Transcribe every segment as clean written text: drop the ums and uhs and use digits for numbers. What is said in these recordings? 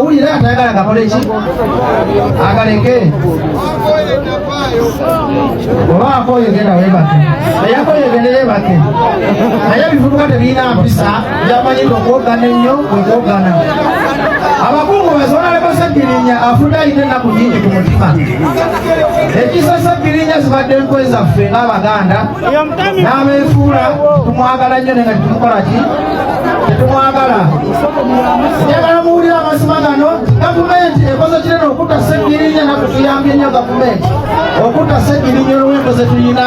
mawulire atayagala gakole ki agaleke oba akoye genda webake eyakoye gendere bake naye ebivubuka tebiina mpisa byamanyidde okwogana ennyo bwekwogana abakungu basobola lebasagirinya afudde ayina ennaku nyingi ku mutima ekisa sagirinya zibadde enkwe zaffe ng'abaganda n'abeefuula tumwagala nnyo nenga tetumukola ki tetumwagala njagala muwulira amazima gano gavumenti ekoze kinene okutta sagirinya nakutuyambye nnyo gavumenti okutta sagirinya olw'engo ze tuyina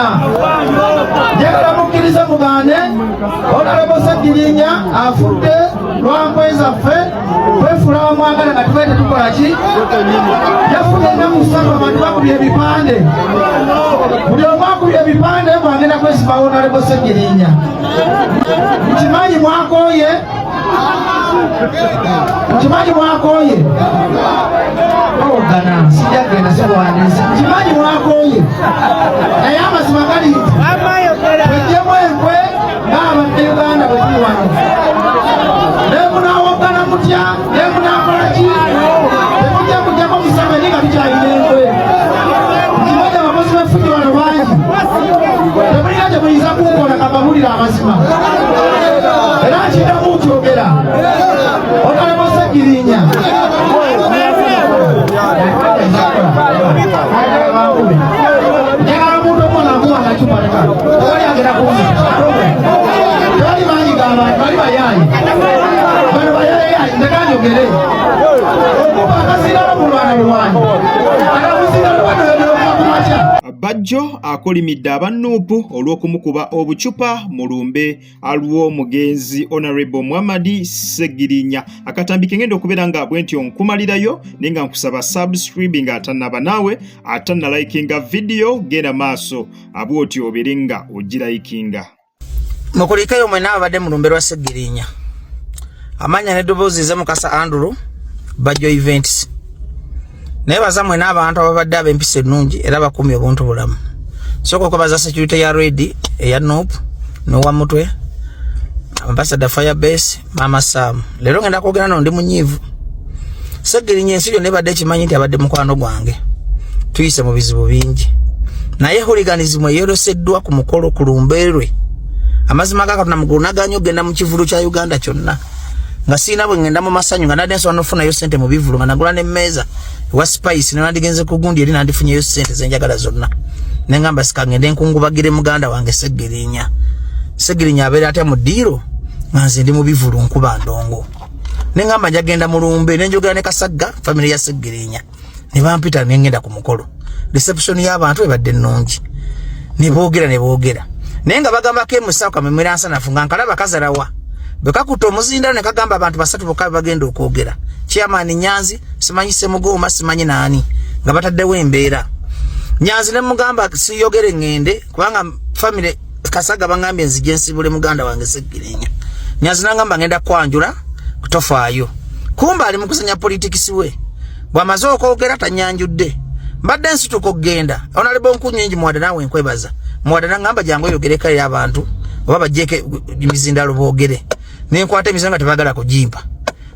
njagala mukkirize mugaane onalebo sagirinya afudde lwankwe zaffe kwefuula bamwagala nga tubaye tetukola ki yafudde ennaku ssatu abantu bakubye ebipande buli omu akubye ebipande bwagenda kwesibawo onalebo sagirinya mukimanyi mwakoye mukimanyi mwakoye ogana sijagenda siwandiise mukimanyi mwakoye naye amazima gali bwejjemu enkwe ng'abadde Uganda bwe tuli wano nemunaawogana mutya nemunaakola ki temujja kujjako Museveni nga tukyalina enkwe mukimanyi abakozi b'effujjo wano bangi temulina gye muyinza kunkola kababulira amazima era nkiddamu nkyogera otalema sagirinya njagala omuntu omwonamuwa nakimaleka tewali agenda kuuza tewali manyi g'abantu bali bayaayi bano bayaayi njagala njogere okuba akasigala mu lwana lwanyi akamusigala banoyoyoka ku makya Bajjo akolimidde abannuupu olw'okumukuba obucupa mu lumbe alw'omugenzi Honorable Muhammad Segirinya. Akatambi kengenda okubeera nga bwentyo nkumalirayo naye nga nkusaba subscribe nga atannaba naawe atannalikinga video genda maaso abwotyo obeere nga ogirayikinga. Mukulikayo mwena abadde mu lumbe lwa Segirinya. Amanya n'eddoboozi ze Mukasa Andrew Bajjo Events. Naye bazamwe n'abantu ababadde ab'empisa ennungi era bakumye obuntu bulamu. Sooka okubaza security ya Red eya Noop n'owa mutwe Ambassador Firebase Mama Sam. Leero ngenda kwogera no ndi munyiivu. Segirinya ensi yonna ebadde ekimanyi nti abadde mukwano gwange. Tuyise mu bizibu bingi. Naye hooliganism eyeroseddwa ku mukolo ku lumbe lwe. Amazima ga Katonda mugulunaganya ogenda mu kivulu kya Uganda kyonna. Nga siina bwe ngenda mu masanyu nga nadde nsobola n'ofunayo ssente mu bivulu nga nagula n'emmeeza wa spice ne nandigenze ku gundi eri nandifunyeyo ssente zenjagala zonna. Ne ngamba sika ngende nkungubagire muganda wange Segirinya. Segirinya abeera atya mu ddiiro nga nze ndi mu bivulu nkuba ndongo. Ne ngamba njagenda mu lumbe ne njogera ne Kasagga family ya Segirinya. Ne bampita ne ngenda ku mukolo. Reception y'abantu ebadde nnungi. Ne boogera. Naye nga bagamba ke musaka memera nsanafu nga nkalaba kazalawa. Bekakuta omuzindalo ne kagamba abantu basatu bokka bagenda okwogera. Chairman Nyanzi, simanyi Semugoma, simanyi nani. Nga bataddewo embeera. Nyanzi ne mugamba siyogere ngende kubanga family Kasagga bangambye nzije nsibule muganda wange Segirinya. Nyanzi nangamba ngenda kwanjula kutofaayo. Kumba ali mukusanya politics we. Bwamaze okwogera tanyanjudde. Mbadde nsituko kugenda. Onalebo nkunyingi mwada nawe nkwebaza. Mwada nangamba jangu yogereka ya abantu. Oba bajjeke emizindalo boogere. Nenkwata emizanga tebagala kujimpa.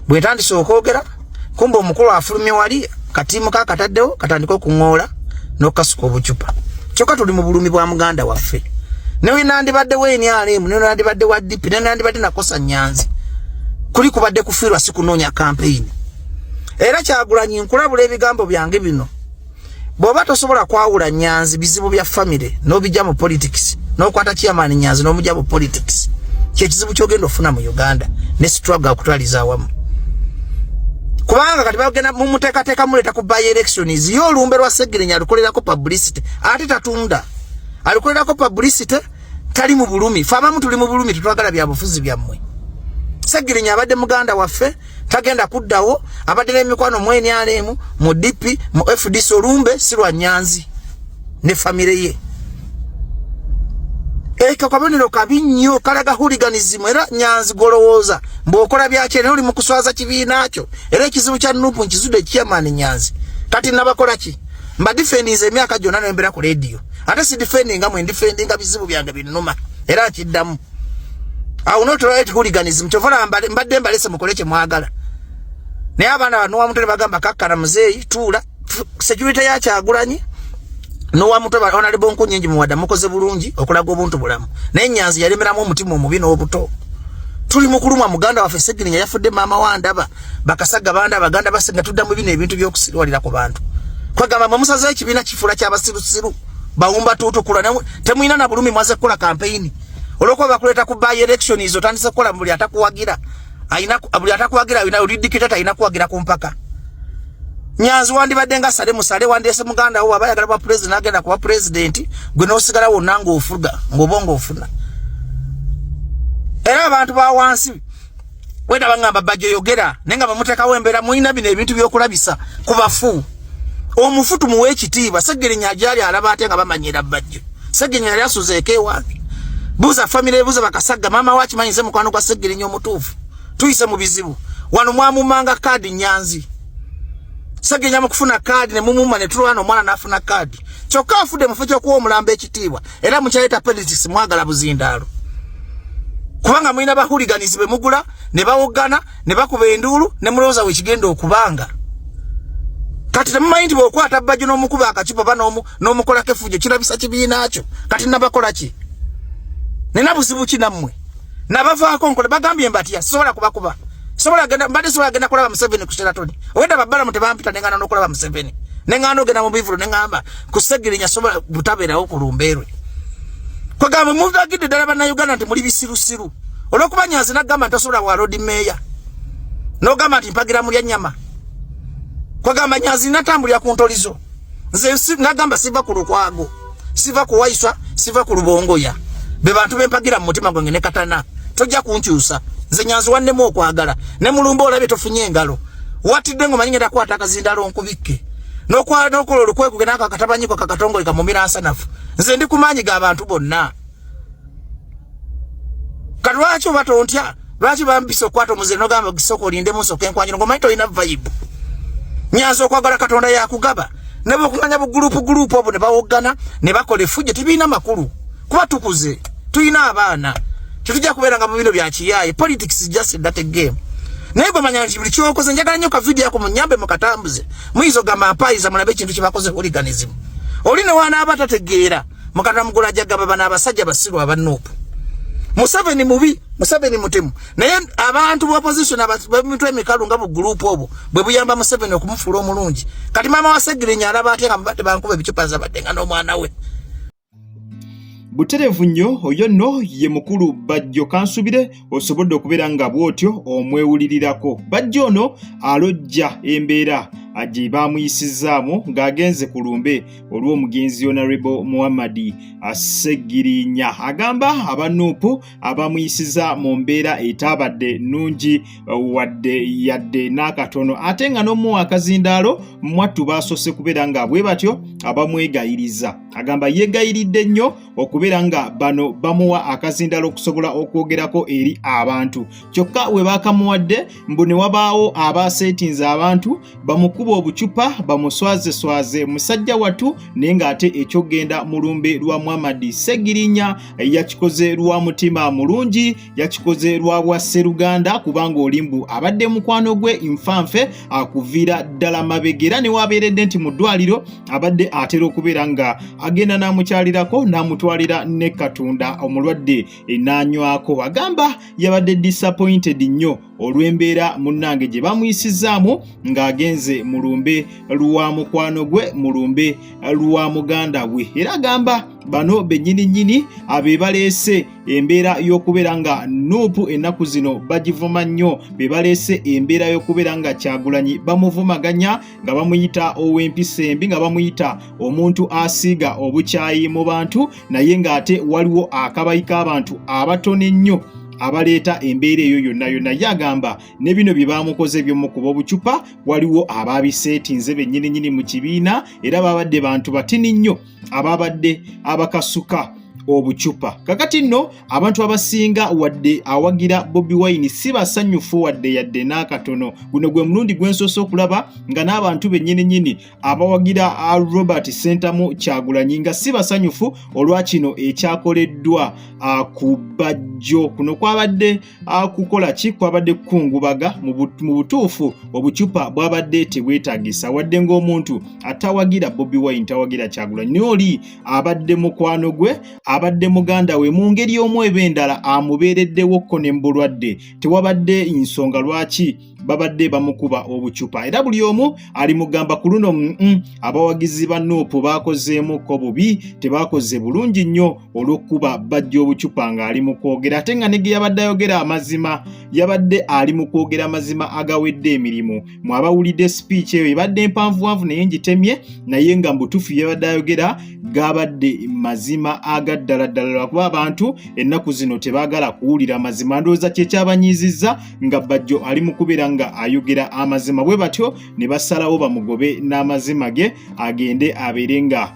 Bwe tandise okwogera kumba omukulu afulumye wali katimu ka kataddewo katandika okuŋoola n'okukasuka obucupa. Kyokka tuli mu bulumi bwa muganda waffe. Newe nandibadde weeni alemu, newe nandibadde wa DP, newe nandibadde nakosa Nyanzi. Kuli kubadde kufiirwa si kunoonya campaign. Era Kyagulanyi nkulabula ebigambo byange bino. Bw'oba tosobola kwawula Nyanzi bizibu bya family n'obijja mu politics n'okwata chairman Nyanzi n'omujja mu politics. Kyekizibu kyogenda ofuna mu Uganda ne struggle okutwaliza awamu. Kubanga kati bagenda mu muteekateeka muleta ku by elections yo olumbe lwa Segirinya alukolerako publicity ate tatunda. Alukolerako publicity tali mu bulumi. Fama tuli mu bulumi tutwagala bya bufuzi byammwe. Segirinya abadde muganda waffe tagenda kuddawo abadde n'emikwano mweni alemu mu DP mu FDC olumbe sirwa Nyanzi ne family ye. Eka kabonero kabi nnyo kalaga hooliganism era Nyanzi golowooza mb'okola byakye oli mu kuswaza kibiina kyo era ekizibu kya Nuupu nkizudde chairman Nyanzi kati nabakola ki mba defendinze emyaka gyonna n'embeera ku radio ate si defendinga mwe defendinga bizibu byange binnuma era kiddamu awo not right hooliganism kyovola mbadde mbalese mukole kye mwagala naye abaana bano wamutwe bagamba kakkana muzeeyi tuula security ya Kyagulanyi n'owamutwe Honorable Nkunyingi muwadde mukoze bulungi okulaga obuntu bulamu naye Nyanzi yalemeramu omutima omubi n'obuto tuli mukulumwa muganda waffe Sseggirinya yafudde maama wandaba bakasaga banda baganda basenga tuddamu bino ebintu by'okusirwalira ku bantu kwagamba bamusaza ekibiina kifuula ky'abasirusiru bawumba tuutukula temuyina na bulumi mwaze kukola campaign olwokuba bakuleeta ku by election izo tandise kukola buli atakuwagira ayina olidikitata ayina kuwagira ku mpaka Nyanzi wandibadde nga sale musale wandeese muganda wo abayagala ba president agenda kuba president gwe n'osigala wonna ng'ofuga ng'obonga ofuna era abantu ba wansi wenda bangamba Bajjo yogera nenga bamuteekawo embeera muyina bino ebintu by'okulabisa ku bafu omufutu muwe ekitiibwa Sseggirinya ajali alaba ate nga bamanyira Bajjo Sseggirinya yali asuzeeko ewange buuza famire buuza bakasaga maama wakimanyize mukwano gwa Sseggirinya omutuufu tuyise mu bizibu wano mwamumanga kaadi Nyanzi Sseggirinya mu kufuna kaadi ne mumuma ne tulwana omwana n'afuna kaadi kyokka afudde mufu ky'okuwa omulamba ekitiibwa era mukyaleeta politics mwagala buzindaalo kubanga mulina bahuliganizi be mugula ne bawogana ne bakuba enduulu ne mulowooza wekigenda okubanga kati temumanyi nti bw'okwata Bajjo n'omukuba akacupa oba n'omukolako efujjo kirabisa kibiina kyo kati nabakola ki nina buzibu ki nammwe nabavaako nkole bagambye mbatya sisobola kubakuba mbadde sobola genda kulaba Museveni ku Sheraton owedda babbalamu tebampita neŋŋaana n'okulaba Museveni neŋŋaana ogenda mu bivulo neŋŋamba ku Sseggirinya sobola butabeerawo ku lumbeerwe kwegamba muvagidde ddala bannayuganda nti muli bisirusiru olw'okuba Nyanzi n'agamba nti tosobola bwa road meya n'ogamba nti mpagira mulya nnyama kwegamba Nyanzi natambulira ku ntolizo nze nagamba siva ku Lukwago siva ku Waiswa siva ku Lubongoya be bantu bempagira mu mutima gwange ne Katana tojja kunkyusa nze Nyanzi wannemu okwagala ne mulumba olabye tofunye engalo watidde ngo manyingenda kwata akazindalo nkubikke n'okola olukwekuge n'ako akatabanyiko kakatongoleka mu miransanafu nze ndi kumaanyi ga bantu bonna kati lwaki oba tontya lwaki bampisa okwata omuzire n'ogamba gisoko olindemu nsooka enkwanjiro ng'omanyi tolina vibe Nyanzi okwagala Katonda yakugaba ne bw'okunganya bugulupu obwo ne bawogana ne bakola effujjo tebiina makulu kuba tukuze tuyina abaana tetujja kubeera nga mu bino bya kiyaaye politics is just that game naye gwe manya nti buli kyokoze njagala nnyo ka video yako munyambe mukatambuze muyinza ogamba ampayiza mulabe ekintu kye bakoze hooliganism oli ne waanaaba tategeera mukatana mugula jagaba bana abasajja basiru abanuupu Museveni mubi Museveni mutemu naye abantu bu opposition abamitwe emikalu nga bu group obwo bwe buyamba Museveni okumufuula omulungi kati maama wa Sseggirinya alaba ate nga mbadde bankuba ebicupa zabadde nga n'omwana we buterevu nnyo oyo nno ye mukulu Bajjo kansubire osobodde okubeera nga bw'otyo omwewulirirako Bajjo ono alojja embeera gye baamuyisizaamu ng'agenze ku lumbe olw'omugenzi Honorable Muhammad Sseggirinya agamba abanuupu abamuyisiza mu mbeera etabadde nnungi wadde yadde n'akatono ate nga n'omuwa akazindaalo mwattu baasose kubeera nga bwe batyo abamwegayiriza agamba yeegayiridde nnyo okubeera nga bano bamuwa akazindaalo okusobola okwogerako eri abantu kyokka we baakamuwadde mbu ne wabaawo abaaseetinze abantu bamukuba obucupa bamuswaze musajja wattu naye ng'ate ekyogenda mu lumbe lwa Muhammad Sseggirinya yakikoze lwa mutima mulungi yakikoze lwa bwa Sseruganda kubanga olimbu abadde mukwano gwe infanfe akuviira ddala mabegera ne wabeeredde nti mu ddwaliro abadde atera okubeera nga agenda n'amukyalirako n'amutwalira ne Katunda omulwadde enanywako agamba yabadde disappointed nnyo olw'embeera munnange gye bamuyisizaamu ng'agenze mu lumbe lwa mukwano gwe mu lumbe lwa muganda we era agamba bano bennyini abe baleese embeera y'okubeera nga nuupu ennaku zino bagivuma nnyo be baleese embeera y'okubeera nga Kyagulanyi bamuvumaganya nga bamuyita ow'empisa embi nga bamuyita omuntu asiiga obukyayi mu bantu naye ng'ate waliwo akabayi k'abantu abatono ennyo abaleeta embeera eyo yonna yagamba ne bino bye baamukoze by'omukuba obucupa waliwo abaabiseetinze bennyini mu kibiina era babadde bantu batini nnyo ababadde abakasuka obucupa. Kakati nno abantu abasinga wadde awagira Bobi Wine si basanyufu wadde yadde n'akatono. Guno gwe mulundi gwensoose okulaba nga n'abantu bennyini abawagira Robert Sentamu Kyagulanyi nga si basanyufu olwa kino ekyakoleddwa ku Bajjo. Kuno kwabadde kukola ki? Kwabadde kukungubaga. Mu butuufu obucupa bwabadde tebwetaagisa wadde ng'omuntu atawagira Bobi Wine tawagira Kyagulanyi oli abadde mukwano gwe, abadde muganda we mu ngeri omweba endala amubeereddewokko ne mbulwadde. Tewabadde nsonga lwaki babadde bamukuba obucupa. Era buli omu ali mugamba ku luno abawagizi ba Nuupu baakozeemukko bubi, tebakoze bulungi nnyo olw'okuba Bajjo obucupa ng'ali mu kwogera. Ate nga ne ge yabadde ayogera amazima, yabadde ali mu kwogera amazima agawedde emirimu. Mwabawulidde speech eyo ebadde mpanvuwanvu naye ngitemye, naye nga mbutuufu yabadde ayogera gabadde mazima agaddala kuba abantu ennaku zino tebaagala kuwulira mazima. Ndowooza kyekyabanyiizizza nga Bajjo ali mu kubeera nga ayogera amazima, bwe batyo ne basalawo bamugobe n'amazima ge agende abeere nga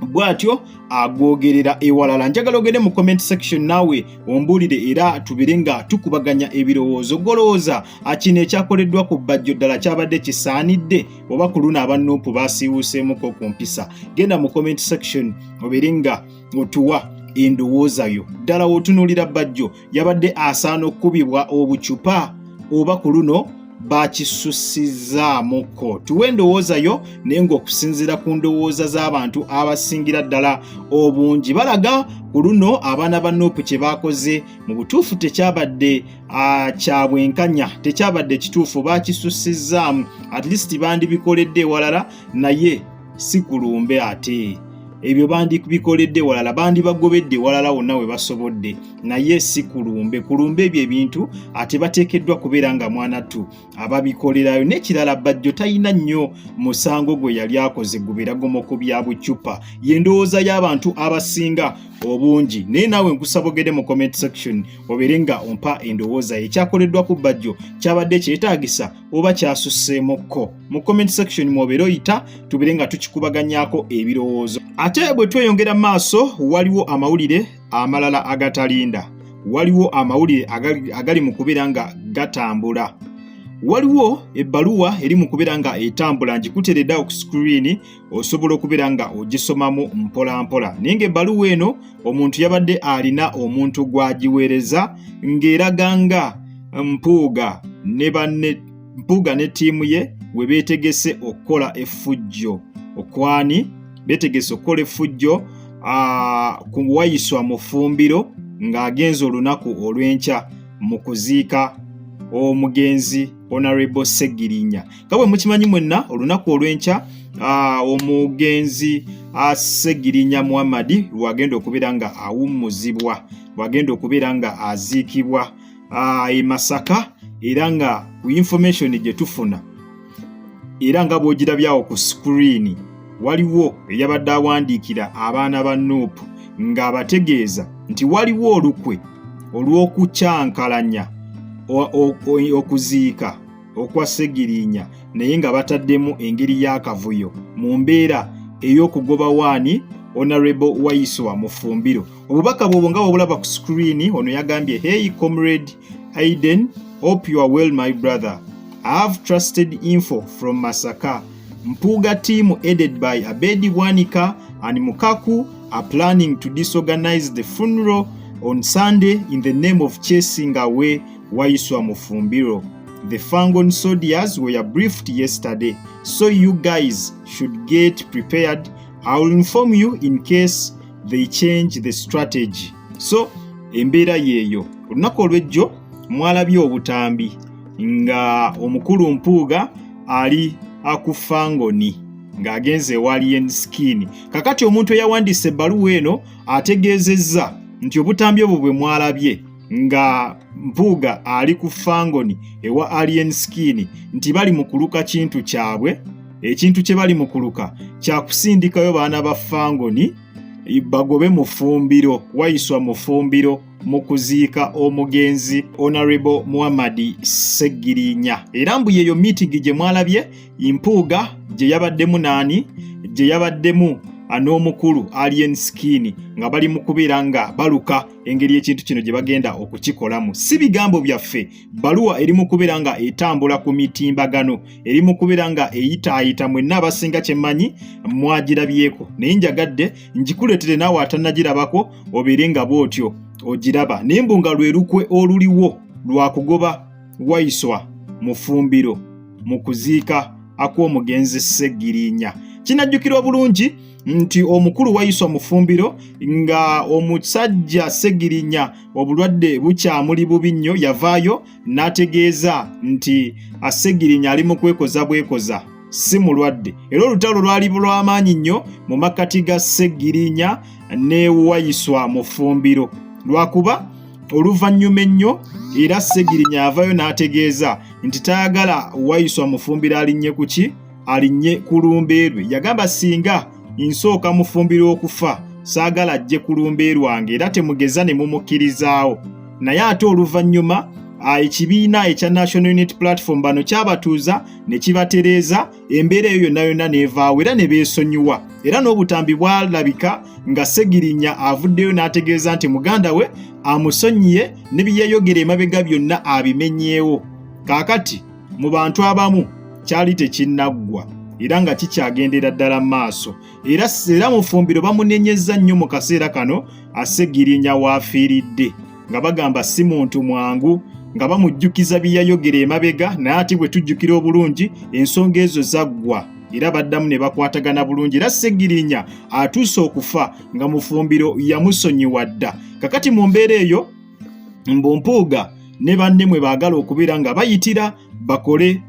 bw'atyo agogerera ewalala. Njagala ogende mu comment section naawe ombuulire era tubeere nga tukubaganya ebirowoozo. Golowooza kino ekyakoleddwa ku Bajjo ddala kyabadde kisaanidde oba ku luno aba Nuupu baasiiwuuseemuko ku mpisa? Genda mu comment section obeere nga otuwa endowooza yo. Ddala w'otunuulira Bajjo yabadde asaana okukubibwa obucupa oba ku luno bakisussizzaamukko? Tuwe endowooza yo naye ng'okusinziira ku ndowooza z'abantu abasingira ddala obungi balaga ku luno abaana ba Nuupu kye baakoze mu butuufu tekyabadde kya bwenkanya, tekyabadde kituufu, bakisussizzaamu. At least bandibikoledde ewalala naye si kulumbe ate. Ebyo bandibikoledde walala, bandibagobedde walala wonna we basobodde, naye si kulumbe. Kulumbe ebyo ebintu ate bateekeddwa kubeera nga mwanattu ababikolerayo. N'ekirala Bajjo talina nnyo musango gwe yali akoze gubeera gumo ku bya bucupa. Ye ndowooza y'abantu abasinga obungi, naye naawe nkusaba ogende mu comment section obeere nga ompa endowooza ekyakoleddwa ku Bajjo kyabadde kyetaagisa oba kyasusseemukko. Mu comment section mwobeera oyita tubeere nga tukikubaganyaako ebirowoozo. Ate bwe tweyongera maaso waliwo amawulire amalala agatalinda, waliwo amawulire agali mu kubeera nga gatambula. Waliwo ebbaluwa eri mu kubeera nga etambula, ngikuteredde ku screen osobola okubeera nga ogisomamu mpola. Naye ng'ebbaluwa eno omuntu yabadde alina omuntu gwagiweereza ng'eraga nga Mpuuga ne ttiimu ye we beetegese okukola effujjo. Okwani beetegese okukola effujjo ku Wayiswa mu ffumbiro ng'agenza olunaku olw'enkya mu kuziika omugenzi Honorable Sseggirinya. Nga bwe mukimanyi mwenna olunaku olw'enkya omugenzi Sseggirinya Muhammad lwagenda okubeera nga awummuzibwa, lwagenda okubeera nga aziikibwa e Masaka, era nga ku information gye tufuna era nga bw'ogirabyawo ku screen waliwo eyabadde awandiikira abaana ba Nuupu ng'abategeeza nti waliwo olukwe olw'okukyankalanya okuziika okwa Sseggirinya, naye nga bataddemu engeri y'akavuyo mu mbeera ey'okugoba waani Honorable Wayiswa mu ffumbiro. Obubaka bw'obwo nga bw'obulaba ku screen, ono yagambye, "Hey comrade Aiden, hope you are well my brother. I have trusted info from Masaka. Mpuuga team headed by Abedi Bwanika and Mukaku are planning to disorganize the funeral on Sunday in the name of chasing away Wayiswa mu ffumbiro. The Fangon soldiers were briefed yesterday, so you guys should get prepared. I will inform you in case they change the strategy." So embeera yeeyo. Olunaku olw'ejjo mwalabye obutambi nga omukulu Mpuuga ali ku Fangoni ng'agenze ewali Enskin. Kakati omuntu eyawandiise ebbaluwa eno ategeezezza nti obutambi obwo bwe mwalabye nga Mpuuga ali ku Fangoni ewa Alien Skin nti bali mu kuluka kintu kyabwe. Ekintu kye bali mu kuluka kya kusindikayo baana ba Fangoni bagobe mu ffumbiro, Wayiswa mu ffumbiro mu kuziika omugenzi Honorable Muhammad Sseggirinya. Era mbu yeeyo meeting gye mwalabye Mpuuga gye yabaddemu naani, gye yabaddemu n'omukulu Alien Skin nga bali mu kubeera nga baluka engeri ekintu kino gye bagenda okukikolamu. Si bigambo byaffe, bbaluwa eri mu kubeera nga etambula ku mitimbagano, eri mu kubeera nga eyitaayita. Mwenna abasinga kyemmanyi mwagirabyeko, naye njagadde ngikuleetere naawe atannagirabako obeere nga bw'otyo ogiraba. Naye mbu nga lwe lukwe oluliwo lwa kugoba Waiswa mu ffumbiro mu kuziika ak'omugenzi Sseggirinya. Kinajjukirwa bulungi nti omukulu Waiswa mu ffumbiro nga omusajja Sseggirinya obulwadde bukyamuli bubi nnyo, yavaayo n'ategeeza nti Sseggirinya ali mu kwekoza bwekoza, si mulwadde. Era olutalo lwali lw'amaanyi nnyo mu makkati ga Sseggirinya ne Waiswa mu ffumbiro, lwakuba oluvannyuma ennyo era Sseggirinya avaayo n'ategeeza nti tayagala Waiswa mu ffumbiro alinnye ku ki? Alinnye ku lumbe lwe. Yagamba singa nsooka mu ffumbiro okufa saagala ajje ku lumbe lwange, era temugeza ne mumukkirizaawo. Naye ate oluvannyuma ekibiina ekya National Unity Platform bano kyabatuuza ne kibatereeza, embeera eyo yonna yonna n'evaawo era ne beesonyiwa. Era n'obutambi bwalabika nga Sseggirinya avuddeyo n'ategeeza nti muganda we amusonyiye ne bye yayogera emabega byonna abimenyeewo. Kaakati mu bantu abamu kyali tekinnaggwa era nga kikyagendera ddala maaso. Era mu ffumbiro bamunenyezza nnyo mu kaseera kano Sseggirinya waafiiridde, nga bagamba si muntu mwangu, nga bamujjukiza bye yayogera emabega. Naye ati bwe tujjukira obulungi ensonga ezo zaggwa era baddamu ne bakwatagana bulungi. Era Sseggirinya atuuse okufa nga mu ffumbiro yamusonyiwa dda. Kakati mu mbeera eyo mbu Mpuuga ne banne mwe baagala okubeera nga bayitira bakole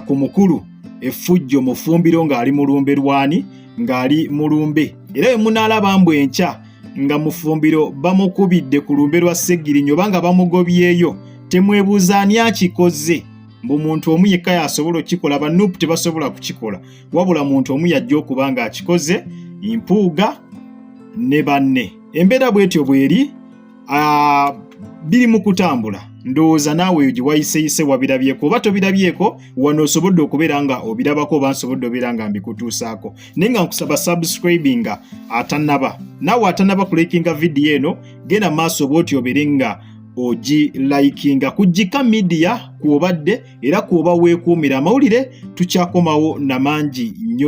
ku mukulu effujjo mu ffumbiro ng'ali mu lumbe lwani, ng'ali mu lumbe. Era bwe munaalaba mbu enkya nga mu ffumbiro bamukubidde ku lumbe lwa Sseggirinya oba nga bamugobyeyo, temwebuuza ani akikoze. Mbu muntu omu yekka y'asobola okukikola, bannupu tebasobola kukikola, wabula muntu omu yajja okuba nga akikoze, Mpuuga ne banne. Embeera bw'etyo bw'eri, biri mu kutambula. Ndowooza naawe gye wayiseyise wabirabyeko oba tobirabyeko, wano osobodde okubeera nga obirabako oba nsobodde obeera nga mbikutuusaako. Naye nga nkusaba subscribinga atannaba. Naawe atannaba kulikinga vidiyo eno, genda maaso bw'oti obeere nga ogilikinga. Kujjika media kw'obadde era kw'oba weekuumira amawulire tukyakomawo na mangi nnyo.